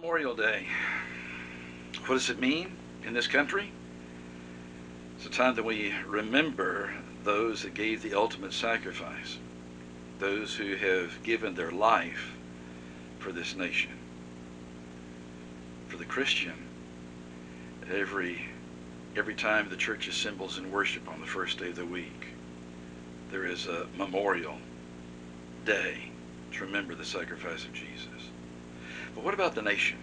Memorial Day. What does it mean in this country? It's a time that we remember those that gave the ultimate sacrifice, those who have given their life for this nation. For the Christian, every time the church assembles in worship on the first day of the week, there is a memorial day to remember the sacrifice of Jesus. But what about the nation?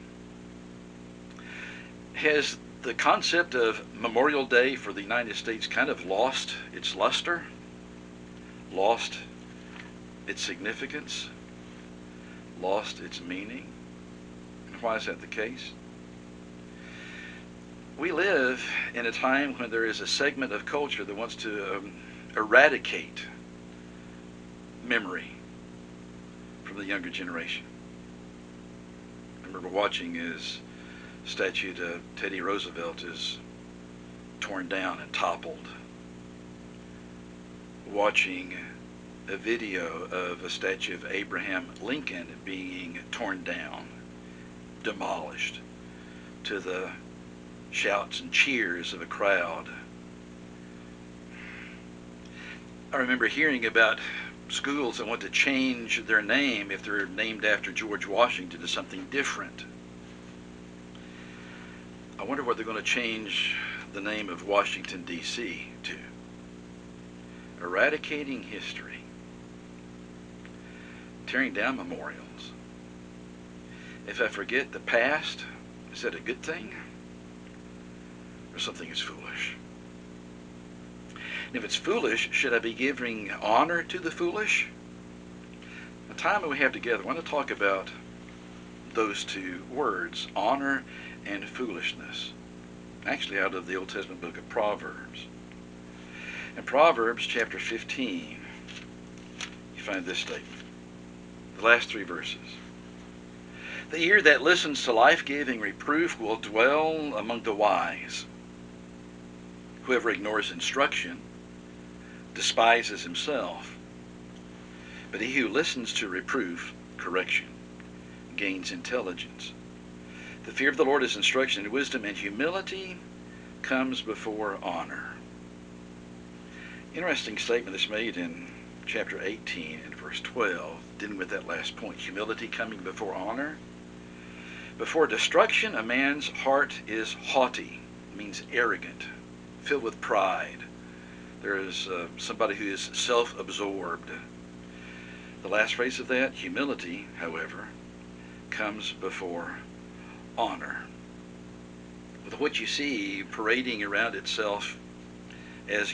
Has the concept of Memorial Day for the United States kind of lost its luster, lost its significance, lost its meaning? And why is that the case? We live in a time when there is a segment of culture that wants to eradicate memory from the younger generation. I remember watching his statue to Teddy Roosevelt is torn down and toppled. Watching a video of a statue of Abraham Lincoln being torn down, demolished, to the shouts and cheers of a crowd. I remember hearing about schools that want to change their name if they're named after George Washington to something different. I wonder what they're going to change the name of Washington, D.C. to. Eradicating history. Tearing down memorials. If I forget the past, is that a good thing? Or something is foolish? And if it's foolish, should I be giving honor to the foolish? The time that we have together, I want to talk about those two words, honor and foolishness. Actually out of the Old Testament book of Proverbs. In Proverbs chapter 15, you find this statement. The last three verses. The ear that listens to life-giving reproof will dwell among the wise. Whoever ignores instruction despises himself, but he who listens to reproof, correction, gains intelligence. The fear of the Lord is instruction, and wisdom and humility comes before honor. Interesting statement that's made in chapter 18 and verse 12, dealing with that last point, humility coming before honor. Before destruction, a man's heart is haughty, means arrogant, filled with pride. There is somebody who is self-absorbed. The last phrase of that, humility, however, comes before honor. With what you see parading around itself as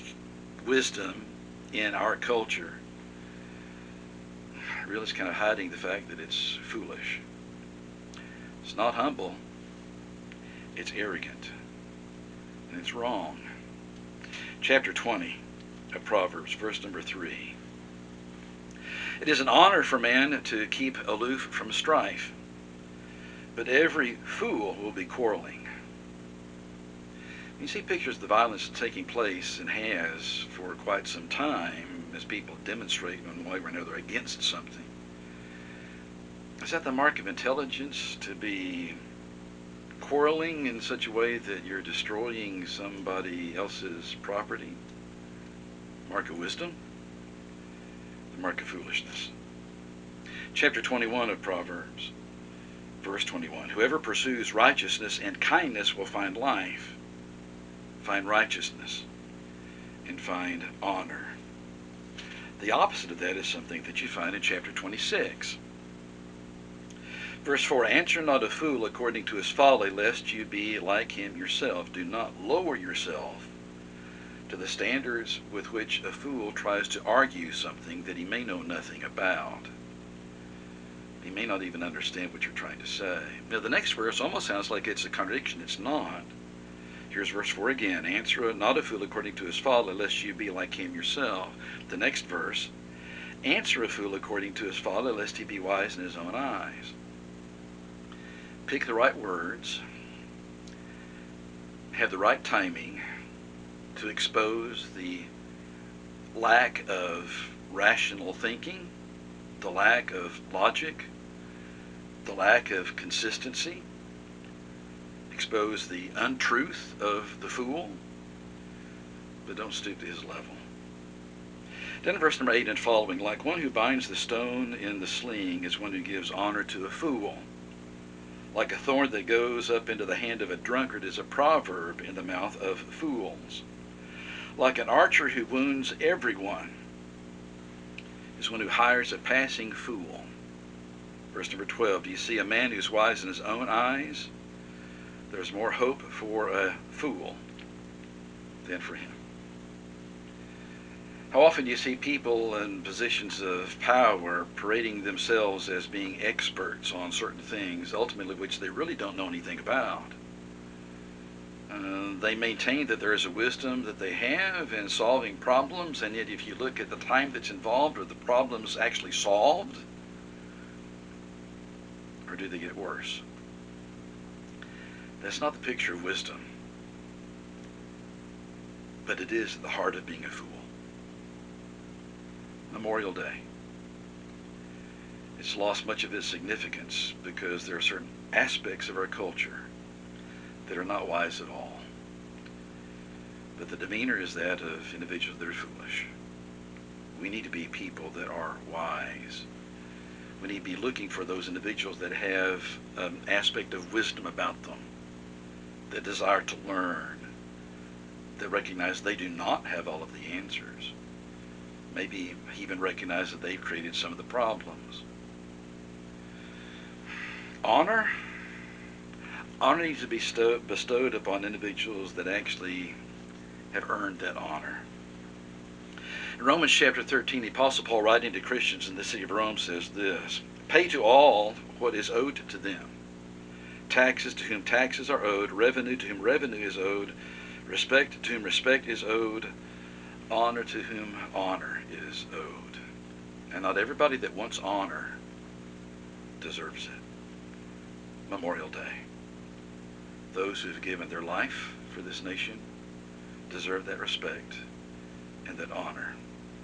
wisdom in our culture, really is kind of hiding the fact that it's foolish. It's not humble, it's arrogant, and it's wrong. Chapter 20 of Proverbs, verse number 3. It is an honor for man to keep aloof from strife, but every fool will be quarreling. You see pictures of the violence taking place and has for quite some time as people demonstrate in one way or another against something. Is that the mark of intelligence, to be quarreling in such a way that you're destroying somebody else's property? Mark of wisdom? The mark of foolishness. Chapter 21 of Proverbs, verse 21. Whoever pursues righteousness and kindness will find life, find righteousness, and find honor. The opposite of that is something that you find in chapter 26. Verse 4, answer not a fool according to his folly, lest you be like him yourself. Do not lower yourself to the standards with which a fool tries to argue something that he may know nothing about. He may not even understand what you're trying to say. Now the next verse almost sounds like it's a contradiction. It's not. Here's verse 4 again. Answer not a fool according to his folly, lest you be like him yourself. The next verse, answer a fool according to his folly, lest he be wise in his own eyes. Pick the right words, have the right timing to expose the lack of rational thinking, the lack of logic, the lack of consistency expose the untruth of the fool, but don't stoop to his level. Then in verse number 8 and following, like one who binds the stone in the sling is one who gives honor to a fool. Like a thorn that goes up into the hand of a drunkard is a proverb in the mouth of fools. Like an archer who wounds everyone is one who hires a passing fool. Verse number 12, do you see a man who's wise in his own eyes? There's more hope for a fool than for him. How often do you see people in positions of power parading themselves as being experts on certain things, ultimately which they really don't know anything about? They maintain that there is a wisdom that they have in solving problems, and yet if you look at the time that's involved, are the problems actually solved? Or do they get worse? That's not the picture of wisdom, but it is at the heart of being a fool. Memorial Day. It's lost much of its significance because there are certain aspects of our culture that are not wise at all. But the demeanor is that of individuals that are foolish. We need to be people that are wise. We need to be looking for those individuals that have an aspect of wisdom about them, that desire to learn, that recognize they do not have all of the answers. Maybe even recognize that they've created some of the problems. Honor needs to be bestowed upon individuals that actually have earned that honor. In Romans chapter 13, the Apostle Paul, writing to Christians in the city of Rome, says this: pay to all what is owed to them. Taxes to whom taxes are owed, revenue to whom revenue is owed, respect to whom respect is owed, honor to whom honor is owed. And not everybody that wants honor deserves it. Memorial Day. Those who have given their life for this nation deserve that respect and that honor.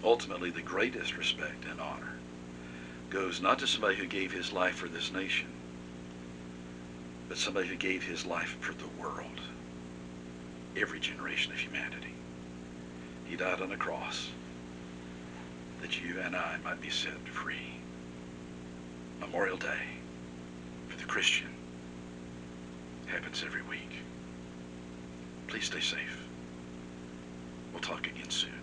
Ultimately, the greatest respect and honor goes not to somebody who gave his life for this nation, but somebody who gave his life for the world, every generation of humanity. He died on the cross that you and I might be set free. Memorial Day for the Christian happens every week. Please stay safe. We'll talk again soon.